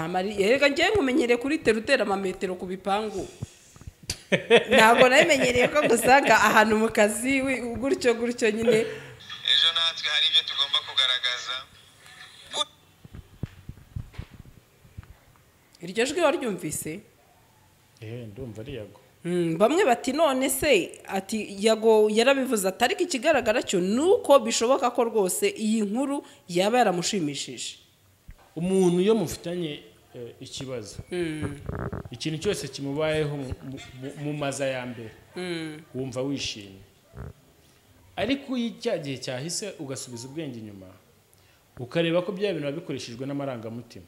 Yerega ngiye nkumenyereye kuri terutera amametero ku bipangu ntabwo nabimenyereye ko gusanga ahantu mu kazi gutyo nyine ejo natwe hari ibyo tugomba kugaragaza iryo jwi waryumvise ndumva ari Yago bamwe bati none se ati Yago yarabivuze atari ko ikigaragara cyo nuko bishoboka ko rwose iyi nkuru yaba yaramushimishije umuntu iyo mufitanye ikibazo ikintu cyose kimubayeho mu maza ya mbere wumva wishimye ariko icya gihe cyahise ugasubiza ubwenge inyuma ukareba ko bya bintu babikoreshejwe n'amarangamutima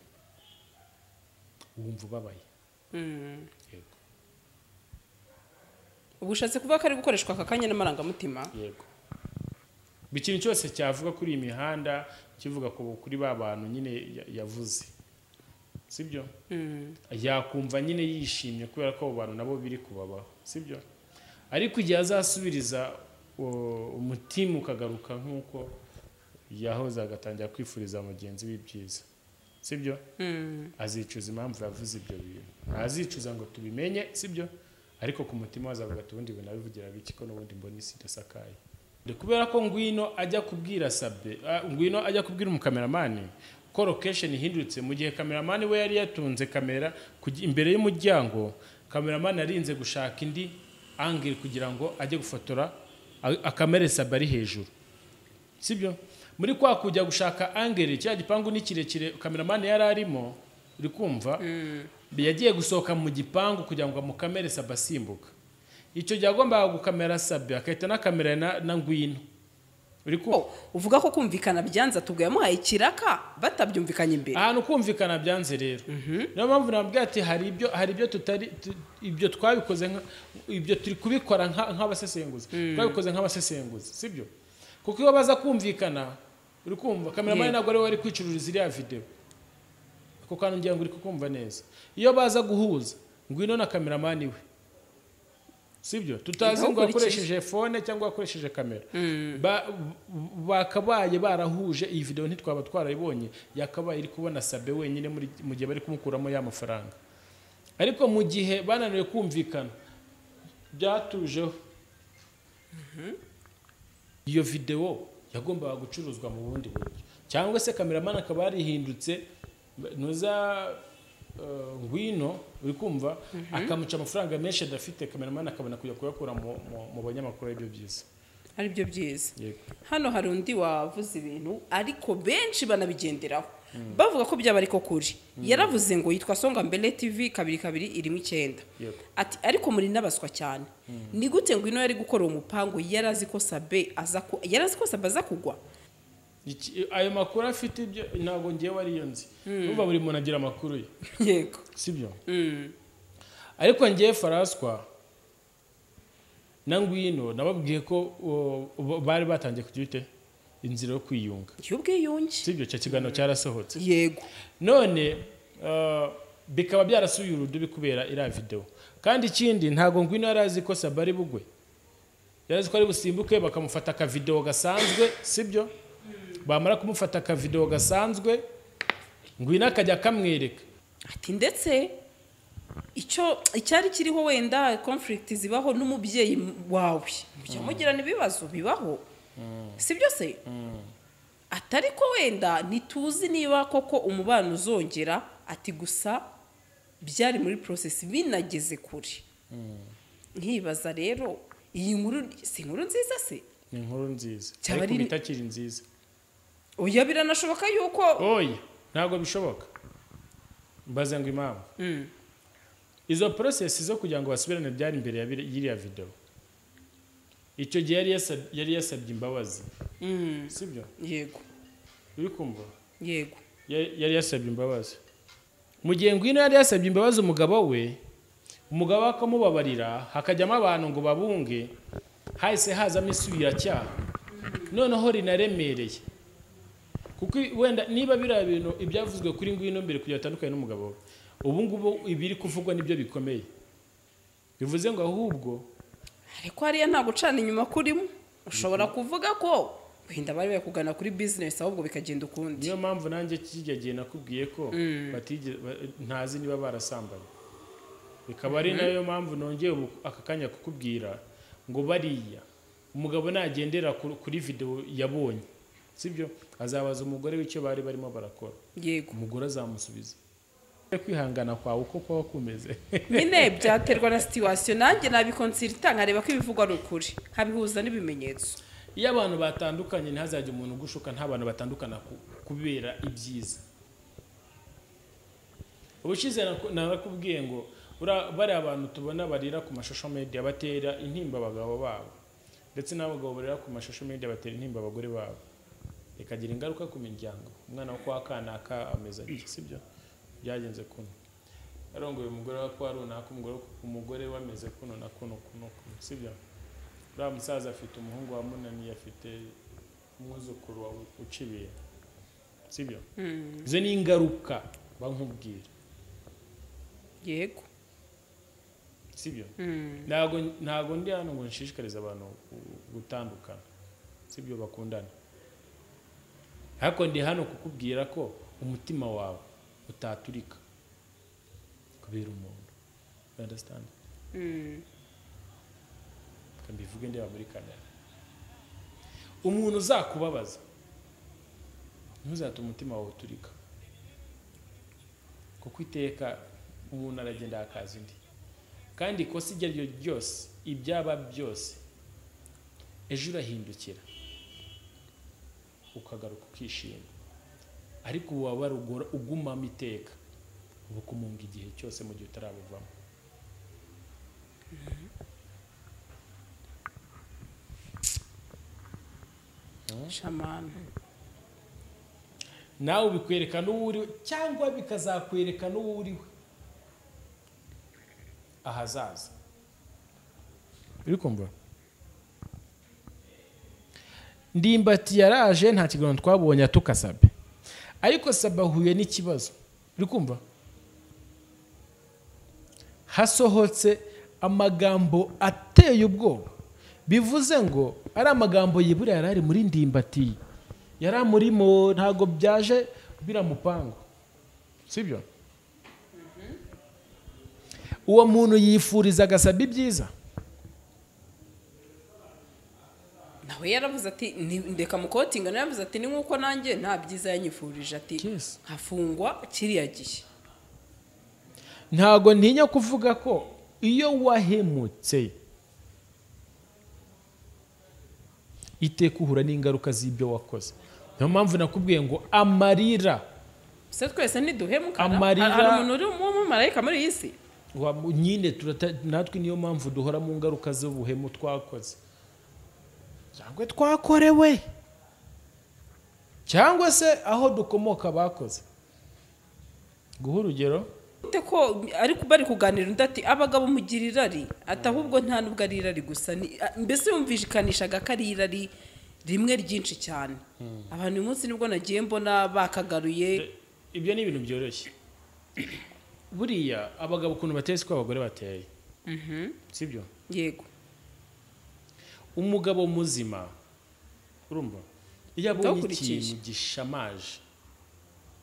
wumva ubabaye yego ubushatse kuvuga ko ari gukoreshwa aka kanya n'amarangamutima yego ikintu cyose cyavuga kuri iyi mihanda kivuga kuri ba bantu nyine yavuze sibyo yakumva nyine yishimye kubera ko abo bantu nabo biri kubabaho sibyo ariko igihe azasubiriza umutima ukagaruka nk'uko yahoze agatangira kwifuriza mugenzi w'ibyiza sibyo azicuza impamvu yavuze ibyo bintu ntazicuza ngo tubimenye sibyo ariko ku mutima wazavuga ati ubundi binabivugira biki ko n'ubundi mbona isi idasakaye kubera ko ngwino ajya kubwira Sabe ngwino ajya kubwira umukameramani ko location ihindutse mu gihe kameramani we yari yatunze kamera imbere y'umuryango kameramani arinze gushaka indi angle kugira ngo ajye gufotora akamere Sabe ari hejuru sibyo muri kwa kujya gushaka angle cya gipangu ni kirekire kameramani yari arimo uri kumva yagiye gusohoka mu gipangu kugira ngo amukamere Sabe asimbuka icyo cyagomba gukamera Sabe akahita na kamera na ngwino uri ko uvuga ko kumvikana byanze atubwiye muhaye ikiraka batabyumvikanye imbere ahantu kumvikana byanze rero niyo mpamvu nabwiye ati hari ibyo tutari ibyo twabikoze ibyo turi kubikora nk'abasesenguzi twabikoze nk'abasesenguzi sibyo kuko iyo baza kumvikana uri kumva kameramani ntabwo ari we wari kwicururiza iriya video ako kantu ngira ngo uri kukumva neza iyo baza guhuza ngwino na kameramani we sibyo tutazi ngo akoresheje phone cyangwa akoresheje kamera bakabaye barahuje iyi video ntitwaba twarayibonye yakabaye iri kubona Sabe wenyine mu gihe bari kumukuramo ya mafaranga ariko mu gihe bananiwe kumvikana byatujeho iyo video yagombaga gucuruzwa mu bundi buryo cyangwa se kameramani akaba yarihindutse nuza ngwino uri kumva akamuca amafaranga menshi adafite kameramani akabona kujya kuyakura mu banyamakuru ibyo byiza ari byo byiza hano hari undi wavuze ibintu ariko benshi banabigenderaho bavuga ko byaba ariko kuri yaravuze ngo yitwa Songa Mbele TV 22 irimo 9 ati ariko muri nabaswa cyane ni gute ngwino yari gukora umupango yarazi ko Sabe aza kugwa ayo makuru afite ibyo ntabwo ngiye wari yonzi numva buri muntu agira amakuru ye yego sibyo ariko ngiye Faraswa na ngwino nababwiye ko bari batangiye kugite inzira yo kwiyunga cy'ubwiyunge sibyo cyo kigano cyarasohotse yego none bikaba byarasuye urudubi kubera ira video kandi ikindi ntago ngwino yarazi ko Sabe ari bugwe yarazi ko ari busimbuke bakamufata ka video gasanzwe sibyo bamara kumufata ka video gasanzwe ngwina akajya kamwereka ati ndetse icyari kiriho wenda conflict zibaho n'umubyeyi wawe mugirana ibibazo bibaho sibyo se atari ko wenda nituzi niba koko umubano uzongera ati gusa byari muri process binageze kuri nkibaza rero iyi nkuru si inkuru nziza se ni inkuru nziza ariko bitakiri nziza oya biranashoboka yuko oya ntabwo bishoboka mbaze ngo impamvu izo process zo kugira ngo basubirane byari imbere ya yiriya video icyo gihe yari yasabye imbabazi sibyo yego uri kumva yego yari yasabye imbabazi mu gihe ngwino yari yasabye imbabazi umugabo akamubabarira hakajyamo abantu ngo babunge hahise hazamo isubiracyaha noneho rinaremereye kuko wenda niba biriya bintu ibyavuzwe kuri ngwino mbere kugira atandukanye n'umugabo ubu ngubu ibiri kuvugwa nibyo bikomeye bivuze ngo ahubwo ariko hariya nta gucana inyuma kurimo ushobora kuvuga ko wenda bari bakugana kuri business ahubwo bikagenda ukundi. niyo mpamvu nanjye kijya gihe nakubwiye ko ntazi niba barasambanye, bikaba ari nayo mpamvu nongeye aka kanya kukubwira ngo bariya umugabo nagendera kuri video yabonye, sibyo, azabaza umugore w'icyo bari barimo barakora. Yego, umugore azamusubiza. Kwihangana kwawe uko kwa kumeze nyine byaterwa na situation. Nanjye nabikonsulta nkareba ko ibivugwa ari ukuri, habihuza n'ibimenyetso. iyo abantu batandukanye ntazajya umuntu ugushuka, nta bantu batandukana kubera ibyiza. Ubushize narakubwiye ngo bari abantu tubona barira ku mashusho media batera intimba abagabo babo, ndetse n'abagabo barira ku mashusho media batera intimba abagore babo, ikagira ingaruka ku miryango. Umwana wo kwa kanaka ameza iki, sibyo, byagenze kuno yarongoye umugore wa kwa runaka, umugore wameze kuno na kuno, sibyo. Uriya musaza afite umuhungu wa munani, afite umwuzukuru wa ucibiye, sibyo. Izo ni ingaruka bankubwira. Yego, sibyo. Ntago ndi hano ngo nshishikarize abantu gutandukana, sibyo, bakundana. Ariko ndi hano kukubwira ko umutima wawe utaturika kubera umuntu. You understand? Kambivuge ndeba muri kamera. Umuntu uzakubabaza ntuzate umutima wawe uturika, kuko iteka umuntu aragenda akaza indi, kandi ikosa iryo ari ryo ryose, ibyaba byose, ejo urahindukira ukagaruka ukishima. Ariko ububabare ugumamo iteka bukumunga igihe cyose mu gihe utarabuvamo. shamana, nawe bikwerekana uwo uriwe, cyangwa bikazakwerekana uwo uriwe ahazaza. Uri kumva? Ndimbati yaraje, nta kiganiro twabonye atuka Sabe, ariko Sabe ahuye n'ikibazo. Uri kumva? Hasohotse amagambo ateye ubwoba, bivuze ngo ari amagambo yibura yarari muri Ndimbati, yaramurimo, ntago byaje biramupango, sibyo. Uwo muntu yifurizaga Sabe ibyiza, nawe yaravuze ati ndeka mukotinga, yaravuze ati ni nkuko nanjye nta byiza yanyifurije, ati hafungwa kiriya gihe. Ntago ntinya kuvuga ko iyo wahemutse iteka uhura n'ingaruka z'ibyo wakoze. Niyo mpamvu nakubwiye ngo amarira, se twese ntiduhemukana. Amarira, hari umuntu uri mu marayika muri iyi si nyine natwe. Niyo mpamvu duhora mu ngaruka z'ubuhemu twakoze, cyangwa twakorewe, cyangwa se aho dukomoka bakoze. Guha urugero ko ariko bari kuganira undi ati abagabo mugira irari, ati ahubwo nta nubwo ari irari gusa, mbese yumvishikanishaga ko ari irari rimwe ryinshi cyane. Abantu uyu munsi nibwo nagiye mbona bakagaruye. Ibyo ni ibintu byoroshye. Buriya abagabo ukuntu bateye siko abagore bateye, sibyo. Yego, umugabo muzima, urumva, iyo abonye ikintu gishamaje,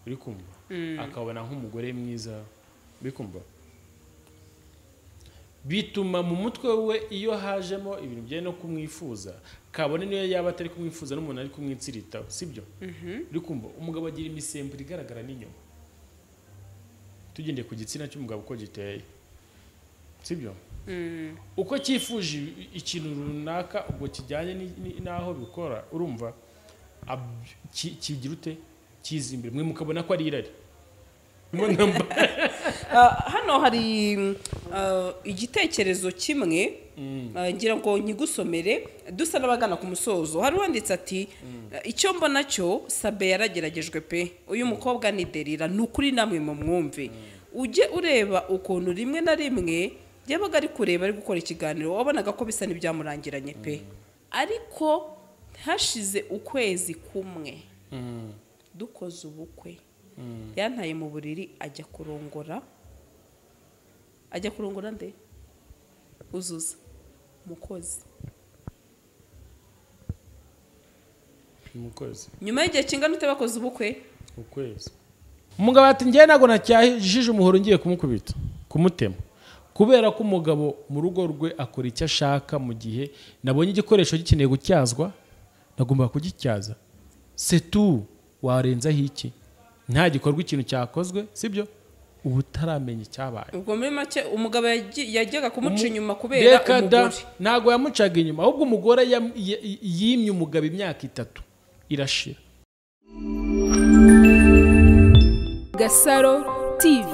uri kumva, akabona nk'umugore mwiza, uri kumva, bituma mu mutwe we iyo hajemo ibintu bye no kumwifuza, kabone niyo yaba atari kumwifuza n'umuntu ari kumwitsirita, sibyo. Uri kumva, umugabo agira imisemburo igaragara n'inyuma. Tugendeye ku gitsina cy'umugabo uko giteye, sibyo. Uko cyifuje ikintu runaka, ubwo kijyanye n'aho bikora, urumva, kigira ute, kizimbere, mwe mukabona ko ari irari. Hano hari igitekerezo kimwe, ngira ngo nkigusomere dusa n'abagana ku musozo. Hari wanditse ati icyo mbona cyo Sabe yarageragejwe pe, uyu mukobwa ni Delila, nukuri namwe mu mwumve. Ujye ureba ukuntu rimwe na rimwe yabaga ari kureba ari gukora ikiganiro, wabonaga ko bisa n'ibyamurangiranye pe. Ariko hashize ukwezi kumwe dukoze ubukwe, yantaye mu buriri ajya kurongora nde Uzuza umukozi. umukozi nyuma y'igihe kingana ute bakoze ubukwe ukwezi umugabo ati njye ntago nacyahije umuhoro ngiye kumukubita kumutema kubera ko umugabo mu rugo rwe akora icyo ashaka mu gihe nabonye igikoresho gikeneye gutyazwa nagomba kugityaza setu warenzaho iki nta gikorwa ikintu cyakozwe sibyo ubu utaramenya icyabaye ubwo muri make umugabo yajyaga kumuca inyuma kubera umugore ntago yamucaga inyuma ahubwo umugore yimye umugabo imyaka 3 irashira. Gasaro TV.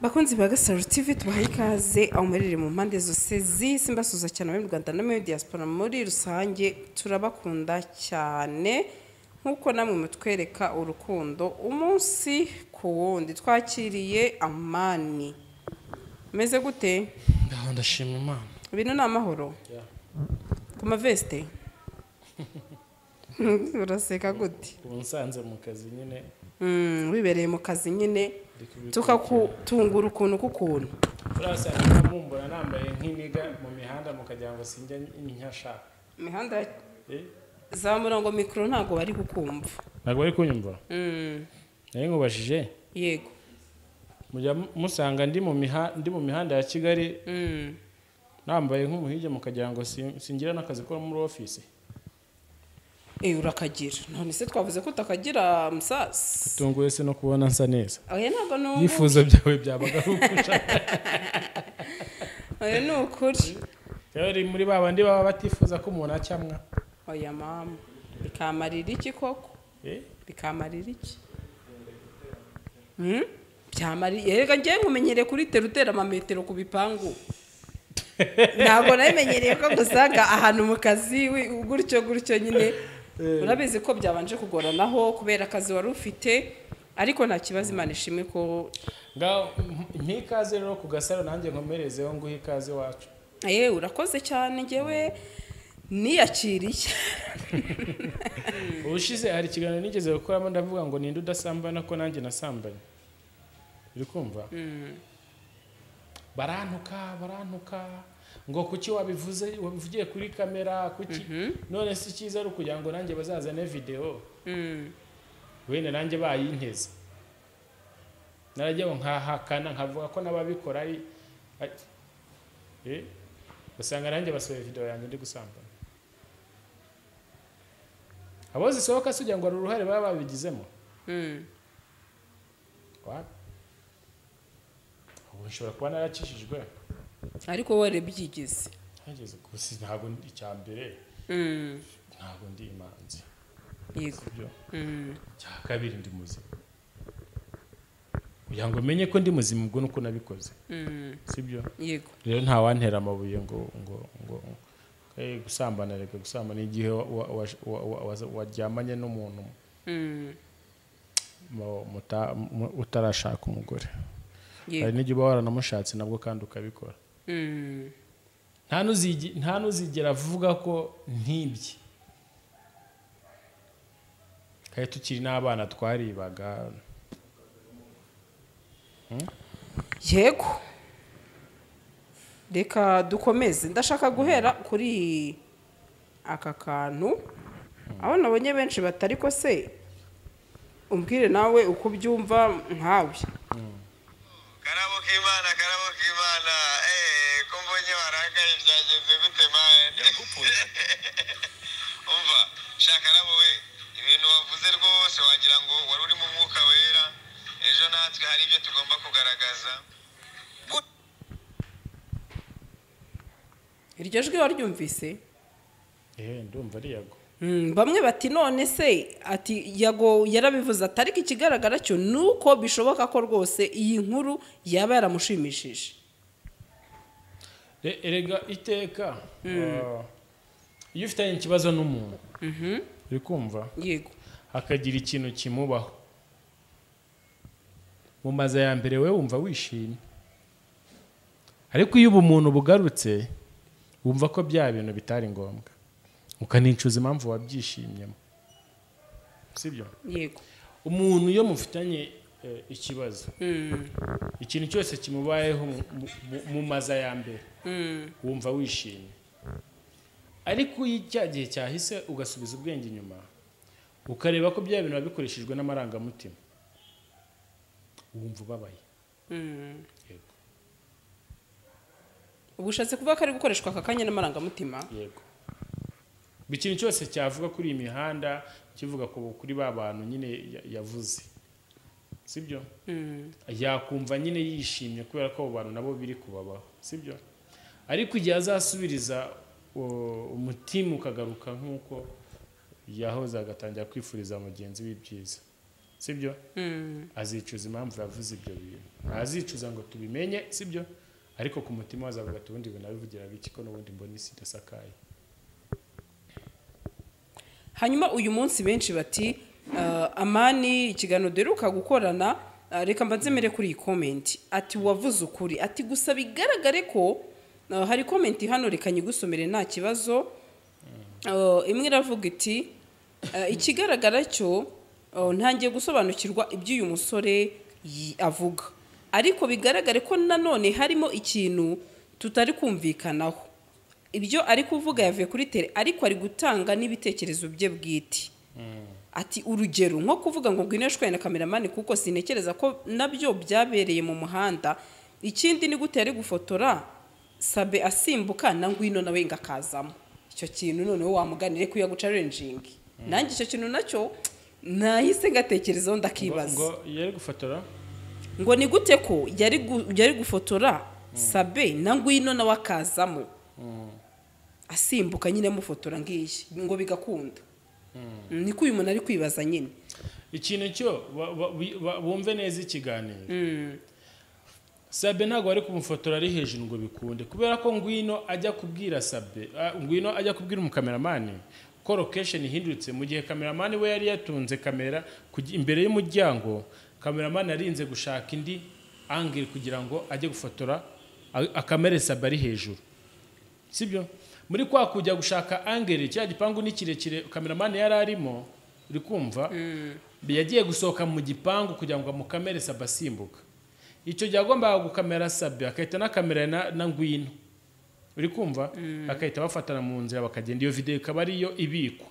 Bakunzi ba Gasaro TV tubahaye ikaze aho murire mu mpande zose z'isi mbasuza cyane mu Rwanda no muri diaspora muri rusange turabakunda cyane nkuko namwe mutwereka urukundo umunsi ku wundi twakiriye Amani meze gute ndashima Imana ibintu ni amahoro ku maveste uraseka gute unsanze mu kazi nyine wibereye mu kazi nyine tukakutungura ukuntu kukuntu urasanga mumbona nambaye nk'iniga mu mihanda mukajya ngo sinjya inyasha imihanda za murongo mikro ntago bari kukumva ntago bari kunyumva naye nkubashije yego mujya musanga ndi mu mihanda ya Kigali nambaye nk'umuhige mukajya ngo singira n'akazi ko muri office urakagira none se twavuze ko utakagira musasi kutunguye se no kubona nsa neza oya ntago no yifuzo byawe byabaga ukusha oya ni ukuri yari muri babandi baba batifuza ko umuntu acyamwa oya mama bikamarira iki koko bikamarira iki byamari yega ngiye nkumenyereye kuri terutera amametero ku bipangu ntabwo nabimenyereye ko gusanga ahantu mu kazi gutyo nyine urabizi ko byabanje kugoranaho kubera akazi wari ufite ariko nta kibazo Imana ishimwe ko nk'ikaze rero ku Gasaro nanjye nkomerezeho nguhe ikaze wacu urakoze cyane ngewe niyakiriye ubushize hari ikiganiro nigeze gukoramo ndavuga ngo ninde udasambana ko nanjye nasambanye uri kumva barantuka ngo kuki wabivugiye kuri kamera kuki none si cyiza ari kugira ngo nanjye bazazane video wene nanjye bayinteze narajya nkahakana nkavuga ko nababikora ari usanga nanjye basohoye video yanjye ndi gusambana abo zisohoka sugira ngo uruhare baba babigizemo ushobora kuba narakishijwe ariko wari byigize hageze gusa ntabwo icya mbere ntabwo ndi imanzi yego cya kabiri ndi muzima kugira ngo menye ko ndi muzima ubwo nuko nabikoze sibyo yego rero nta wantera amabuye ngo gusambana reka gusambana igihe waryamanye n'umuntu utarashaka umugore hari n'igihe uba waranamushatse nabwo kandi ukabikora nta n'uzigera avuga ko ntibye kandi tukiri n'abana twaribaga yego reka dukomeze ndashaka guhera kuri aka kantu aho nabonye benshi batari ko se umbwire nawe uko byumva nkawe karabo k'Imana ko mbonye warakaye byagenze gute mane umva shaka rabo we ibintu wavuze rwose wagira ngo wari uri mu mwuka wera ejo natwe hari ibyo tugomba kugaragaza iryo jwi waryumvise ndumva ari yago bamwe bati none se ati yago yarabivuze atari ko ikigaragara cyo nuko bishoboka ko rwose iyi nkuru yaba yaramushimishije erega iteka iyo ufitanye ikibazo n'umuntu uri kumva yego hakagira ikintu kimubaho mu maza ya mbere we wumva wishimye ariko iyo ubumuntu bugarutse wumva ko bya bintu bitari ngombwa ukanicuza impamvu wabyishimyemo sibyo yego umuntu iyo mufitanye ikibazo ikintu cyose kimubayeho mu maza ya mbere wumva wishimye ariko icya gihe cyahise ugasubiza ubwenge inyuma ukareba ko bya bintu babikoreshejwe n'amarangamutima wumva ubabaye. Yego. ubushatse kuvuga ko ari gukoreshwa aka kanya n'amarangamutima. Yego. Ikintu cyose cyavuga kuri iyi mihanda kivuga ko kuri ba bantu nyine yavuze, sibyo? Yakumva nyine yishimye kubera ko abo bantu nabo biri kubabaho, sibyo? Ariko igihe azasubiriza umutima ukagaruka nk'uko yahoze agatangira kwifuriza mugenzi w'ibyiza, sibyo? Azicuza impamvu yavuze ibyo bintu, azicuza ngo tubimenye, sibyo? Ariko ku mutima wazavuga ati ubundi ibintu abivugira biki ko n'ubundi mbona isi idasakaye. Hanyuma uyu munsi benshi bati Amani ikiganiro duheruka gukorana, reka mbanzemere kuri iyi comment ati wavuze ukuri, ati gusa bigaragare ko hari comment hano reka nyigusomere nta kibazo. Imwe iravuga iti ikigaragara cyo ntangiye gusobanukirwa iby'uyu musore avuga, ariko bigaragare ko nanone harimo ikintu tutari kumvikanaho. Ibyo ari kuvuga yavuye kuri tele ariko ari gutanga n'ibitekerezo bye bwite. Ati urugero nko kuvuga ngo ngwineshwe na cameraman kuko sinekereza ko nabyo byabereye mu muhanda. Ikindi ni gute ari gufotora Sabe asimbuka na ngwino nawe ngakazamo. Icyo kintu noneho wamuganire kuya guca challenging. Nanjye icyo kintu nacyo nahise ngatekerezaho ndakibaza. Ngo yari gufotora? Ngo ni gute ko yari gufotora Sabe na ngwino nawe akazamo. Asimbuka nyine mufotora ngiye ngo bigakunda. Niko uyu muntu ari kwibaza nyine. Ikintu cyo bumve neza ikiganiro. Sabe ntago ari kumufotora ari hejuru ngo bikunde kubera ko ngwino ajya kubwira Sabe, ngwino ajya kubwira umukameramani ko location ihindutse mu gihe kameramani we yari yatunze kamera imbere y'umuryango. Kameramani arinze gushaka indi angle kugira ngo ajye gufotora akamere Sabe ari hejuru, sibyo? Muri kwa kujya gushaka angle cya gipangu ni kirekire kameramani yari arimo, uri kumva? Yagiye gusohoka mu gipangu kugira ngo amukamere Sabe asimbuka. Icyo cyagomba gukamera Sabe akahita na kamera na ngwino, uri kumva? Akahita bafatana mu nzira bakagenda, iyo video ikaba ari yo ibikwa.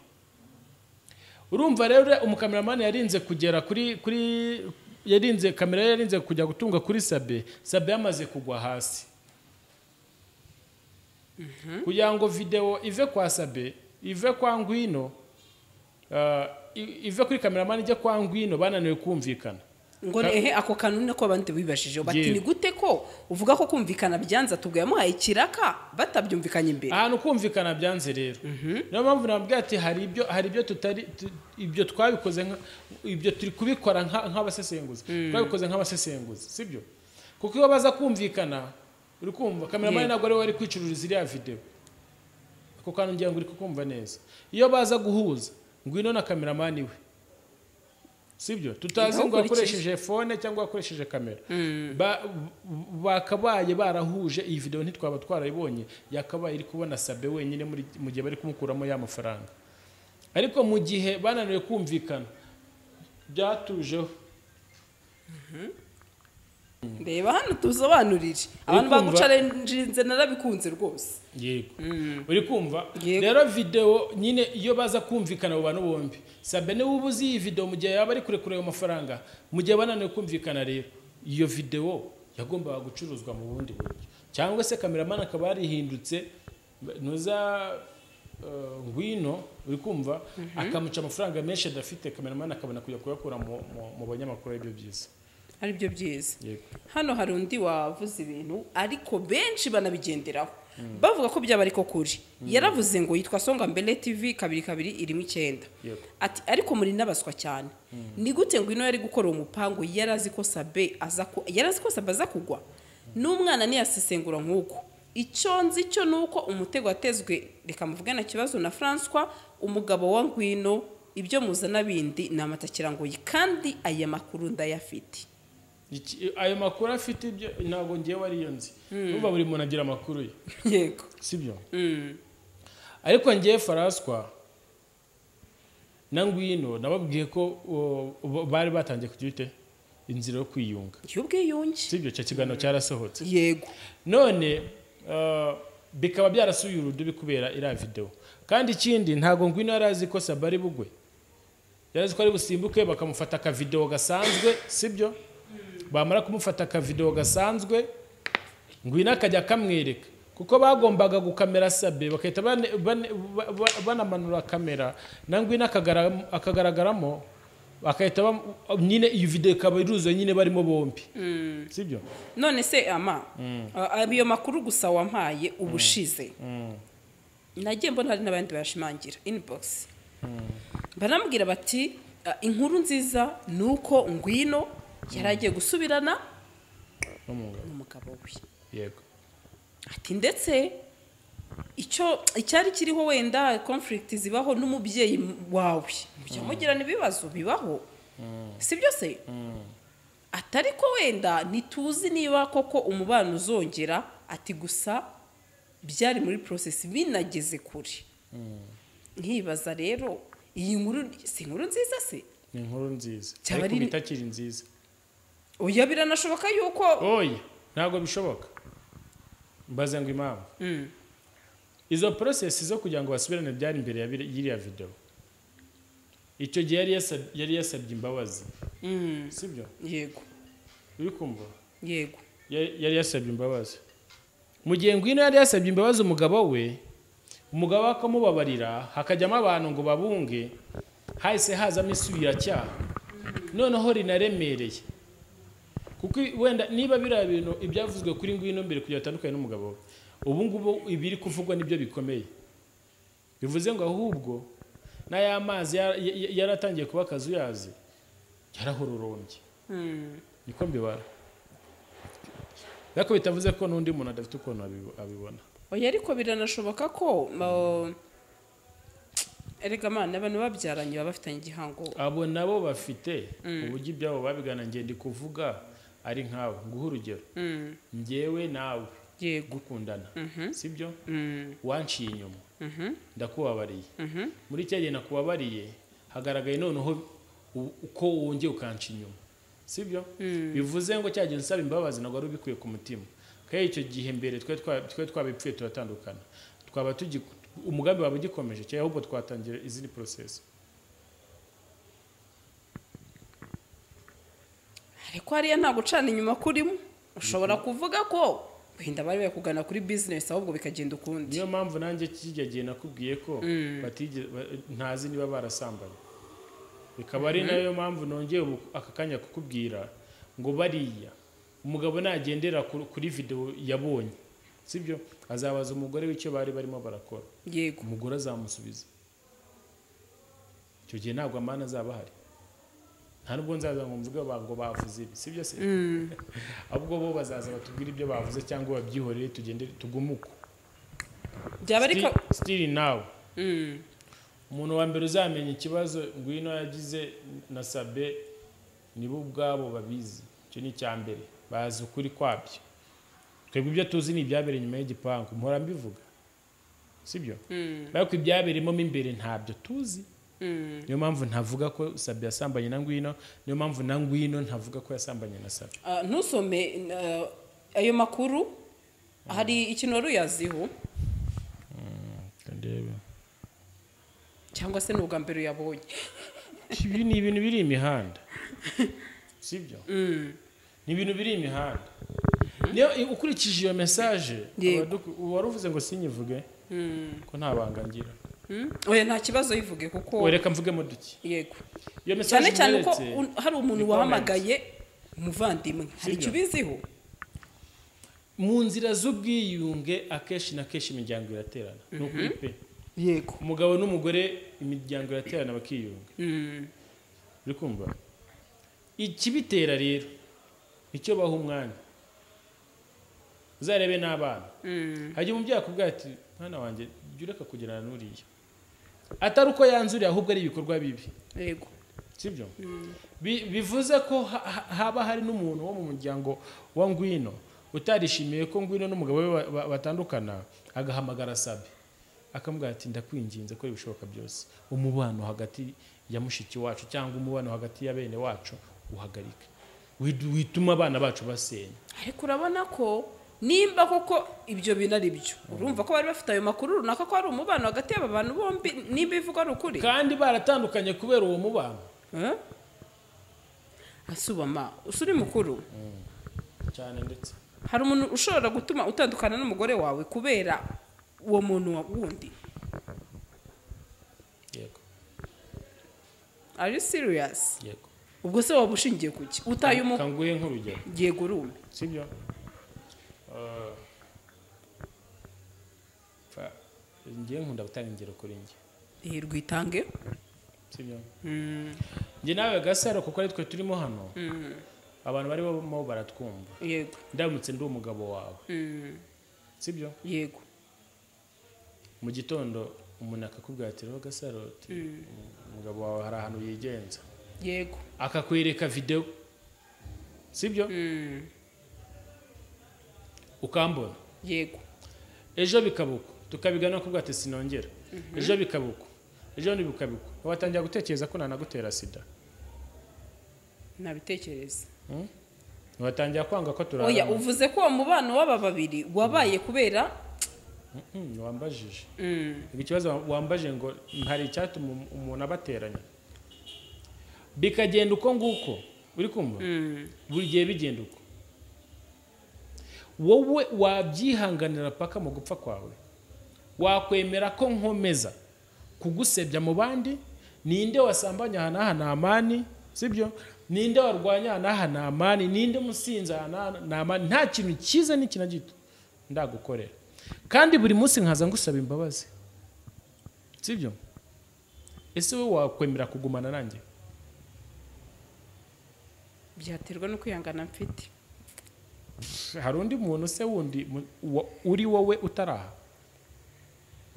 Urumva rero umukameramani yarinze kugera kuri yarinze kamera yarinze kujya gutunga kuri Sabe, Sabe yamaze kugwa hasi. Kugira ngo video ive kwa Sabe, ive kwa ngwino, ive kuri kameramani ijya kwa ngwino bananiwe kumvikana. Ngo ako kanuni ko abandi bibashije bati ni gute ko uvuga ko kumvikana byanza tubwo yamuhaye kiraka batabyumvikanye imbere. Ahantu kumvikana byanze rero. Niyo mpamvu nabwiye ati hari ibyo tutari ibyo twabikoze ibyo turi kubikora nk'abasesenguzi. Twabikoze nk'abasesenguzi, sibyo? Kuko iyo baza kumvikana uri kumva kameramani ntabwo ari wari kwicururiza iriya video. Ako kantu ngiye ngo uri kukumva neza. Iyo baza guhuza ngwino na kameramani we, sibyo? Tutazi ngo akoresheje phone cyangwa akoresheje kamera. Bakabaye barahuje iyi video ntitwaba twarayibonye, yakabaye iri kubona Sabe wenyine mu gihe bari kumukuramo ya mafaranga. Ariko mu gihe bananiwe kumvikana byatujeho. Reba hano tuzobanurire abantu bagucalenjinze narabikunze rwose. Yego. Uri kumva? Rero video nyine iyo baza kumvikana abo bantu bombi, Sabe ne ubuzi iyi video mu gihe yaba ari kure yo mafaranga, mu gihe bananiwe kumvikana rero iyo video yagombaga gucuruzwa mu bundi buryo, cyangwa se cameraman akaba yarihindutse nuza ngwino, uri kumva? Akamuca amafaranga menshi adafite, cameraman akabona kujya kuyakura mu banyamakuru ibyo byiza. Ari byo byiza. Hano hari undi wavuze ibintu ariko benshi banabigenderaho bavuga ko byaba ariko kuri. Yaravuze ngo yitwa Songa Mbele TV 22 irimo 9. Ati ariko muri nabaswa cyane. Ni gute ngwino yari gukora umupango yarazi ko Sabe aza kugwa. N'umwana ni yasesengura nkuko. Icyo nzi cyo nuko umutego watezwe reka muvuge na kibazo na François umugabo wa ngwino ibyo muzana bindi namatakira ngo kandi aya makuru ndayafite. Ayo makuru afite ibyo ntabwo ngiye wariyo nzi. Numva buri muntu agira amakuru ye. Yego. Sibyo? Ariko ngiye François na ngwino nababwiye ko bari batangiye kugite inzira yo kwiyunga. Y'ubwiyunge. Sibyo? Cyo kiganiro cyarasohotse. Yego. None bikaba byarasuye urudubi kubera iriya video. Kandi ikindi ntago Ngwino yarazi ko Sabe ari bugwe, yarazi ko ari busimbuke bakamufata aka video gasanzwe, sibyo? Bamara kumufata aka video gasanzwe, Ngwino akajya kamwereka kuko bagombaga gukamera Sabe bakahita banamanura kamera na Ngwino akagaragaramo bakahita nyine iyi video ikaba iruzuye nyine barimo bombi, sibyo? None se ama abiyo makuru gusa wampaye ubushize nagiye mbona hari n'abandi bashimangira inbox baramubwira bati inkuru nziza nuko Ngwino yaragiye gusubirana n'umugabo we. Yego. Ati ndetse icyari kiriho wenda conflict zibaho n'umubyeyi wawe mujya mugirana ibibazo bibaho, sibyo se? Atari ko wenda ntituzi niba koko umubano uzongera, ati gusa byari muri process binageze kuri. Nkibaza rero iyi nkuru si inkuru nziza se? Ni inkuru nziza Cyaba ariko ari- bitakiri nziza. Oya biranashoboka yuko Oya ntabwo bishoboka. Mbaze ngo impamvu izo process zo kugira ngo basubirane byari imbere y'iriya video. Icyo gihe yari yasabye imbabazi, sibyo? yego Uri kumva? yego Yari yasabye imbabazi. Mu gihe Ngwino yari yasabye imbabazi umugabo we, umugabo akamubabarira, hakajyamo abantu ngo babunge, hahise hazamo isubiracyaha noneho rinaremereye. Kuko wenda niba biriya bintu ibyavuzwe kuri Ngwino mbere kugira atandukanye n'umugabo we, ubu ngubu ibiri kuvugwa nibyo bikomeye. Bivuze ngo ahubwo n'aya mazi yaratangiye kuba akazuyazi yarahororombye. Niko mbibara. Ariko bitavuze ko n'undi muntu adafite ukuntu abibona. oya ariko biranashoboka ko erega mana abantu babyaranye baba bafitanye igihango. Abo nabo bafite uburyo ibyabo babigana. Ngende kuvuga ari nkawe nguha urugero. Njyewe nawe Yego. gukundana, sibyo? Wanciye inyuma, ndakubabariye. Muri cya gihe nakubabariye hagaragaye noneho uko wongeye ukanca inyuma, sibyo? Bivuze ngo cya gihe nsaba imbabazi ntabwo ari ubikuye ku mutima. Kandi icyo gihe mbere twe twabipfuye turatandukana, twaba umugambi waba ugikomeje cyangwa ahubwo twatangira izindi process. Ariko hariya nta gucana inyuma kurimo, ushobora kuvuga ko wenda bari bakugana kuri business ahubwo bikagenda ukundi. Niyo mpamvu nanjye kijya gihe nakubwiye ko ntazi niba barasambanye. Bikaba ari nayo mpamvu nongeye aka kanya kukubwira ngo bariya umugabo nagendera kuri video yabonye, sibyo? Azabaza umugore w'icyo bari barimo barakora. Yego. Umugore azamusubiza. Icyo gihe ntabwo amana azaba ahari. Nta nubwo nzaza ngo mvuge ngo bavuze ibi, sibyo se? Ahubwo bo bazaza batubwira ibyo bavuze cyangwa babyihorere tugendere tugumuko. Byaba ariko Still now. Umuntu wa mbere uzamenya ikibazo Ngwino yagize na Sabe nibo ubwabo babizi. Icyo ni cyambere. Bazi ukuri kwabyo. Twebwe ibyo tuzi ni ibyabereye nyuma y'igipangu, mpora mbivuga. Sibyo? Ariko ibyabereyemo imbere ntabyo tuzi. Niyo mpamvu ntavuga ko Sabe yasambanye na Ngwino, niyo mpamvu na Ngwino ntavuga ko yasambanye na Sabe. ntusome ayo makuru, hari ikintu wari uyaziho Kandebe. cyangwa se n'ubwa mbere uyabonye. Ibi ni ibintu biri imihanda, sibyo? Ni ibintu biri imihanda. Niyo ukurikije iyo message wari uvuze ngo sinyivuge ko nta banga ngira. Oya nta kibazo yivuge kuko Wereka mvugemo duki. yego. Iyo message Cyane ko mweretse, hari umuntu wahamagaye umuvandimwe. Hari icyo biziho? mu nzira z'ubwiyunge akenshi na kenshi imiryango iraterana. Ni ukuri pe. Yego. Umugabo n'umugore imiryango iraterana bakiyunga. Uri kumva? Ikibitera rero icyo baha umwanya. Uzarebe n'abana. Hajya umubyeyi akubwira ati mwana wanjye jya ureka kugirana n'uriya. Atari uko yanzuriye ahubwo ari ibikorwa bibi. Yego. Sibyo? Bivuze ko haba hari n'umuntu wo mu muryango wa Ngwino utarishimiye ko Ngwino n'umugabo we batandukana, agahamagara Sabe akamubwira ati ndakwinginze ko ibishoboka byose umubano hagati ya mushiki wacu cyangwa umubano hagati ya bene wacu uhagarike, wituma abana bacu basenya. Ariko urabona ko nimba koko ibyo bintu ari byo urumva ko bari bafite ayo makuru runaka ko hari umubano hagati y'aba bantu bombi nimba ivuga ari ukuri kandi baratandukanye kubera uwo mubano asubama usuri mukuru cyane ndetse hari umuntu ushobora gutuma utandukana n'umugore wawe kubera uwo muntu wundi yego are you serious yego ubwo se waba ushingiye kuki utaye kanguye nk'urugero yego rume sibyo ngiye nkunda gutanga ingero kuri njye rwitange sibyo njye nawe Gasaro kuko ari twe turimo hano abantu bari barimo baratwumva yego ndamutse ndi umugabo wawe sibyo yego mu gitondo umuntu akakubwira ati rero Gasaro umugabo wawe hari ahantu yigenza yego akakwereka video sibyo ukambona yego ejo bikabuka tukabigana kubwa ati sinongera ejo bikabuka ejo ntibikabuka watangira gutekereza ko nanagutera sida nabitekereza watangira kwanga ko turara oya uvuze ko uwo mubano w'aba babiri wabaye kubera wambajije ikibazo wambaje ngo hari icyatuma umuntu abateranya bikagenda uko nguko uri kumva buri gihe bigenda uko wowe wabyihanganira paka mu gupfa kwawe wakwemera ko nkomeza kugusebya mu bandi ninde wasambanya hana Namani sibyo ninde warwanya hana Namani ninde musinza hana Namani nta kintu cyiza n'ikina gito ndagukorera kandi buri munsi nkaza ngusaba imbabazi sibyo ese wowe wakwemera kugumana nanjye byaterwa no kwihangana mfite hari undi muntu se wundi uri wowe utaraha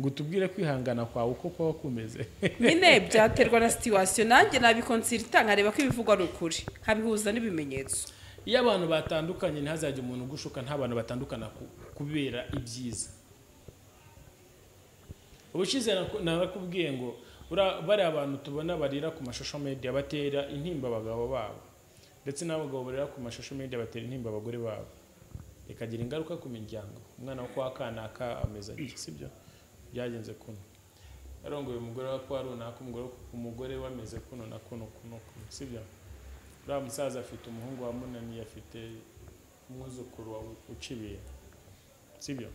ngo tubwire kwihangana kwawe uko kwa kumeze nyine byaterwa na situation nanjye nabikonsulta nkareba ko ibivugwa ari ukuri habihuza n'ibimenyetso iyo abantu batandukanye ntihazajye umuntu ugushuka nta bantu batandukana kubera ibyiza ubushize narakubwiye ngo bari abantu tubona barira ku mashusho media batera intimba abagabo babo ndetse n'abagabo barira ku mashusho media batera intimba abagore babo ikagira ingaruka ku miryango umwana wo kwa kanaka ameza iki sibyo byagenze kuno arongoye umugore wa kwa runaka umugore wameze kuno na kuno sibyo uriya musaza afite umuhungu wa munani afite umwuzukuru ucibiye sibyo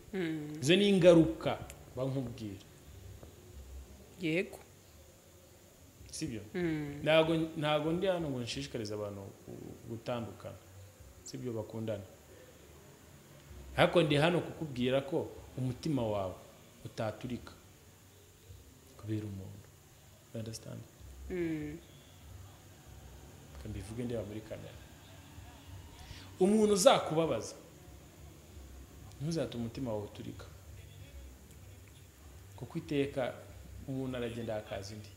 izo ni ingaruka bankubwira yego sibyo ntago ndi hano ngo nshishikarize abantu gutandukana sibyo bakundana ariko ndi hano kukubwira ko umutima wawe utaturika kubera umuntu understand kambivuge ndeba muri kamera umuntu uzakubabaza ntuzate umutima wawe uturika kuko iteka umuntu aragenda akaza indi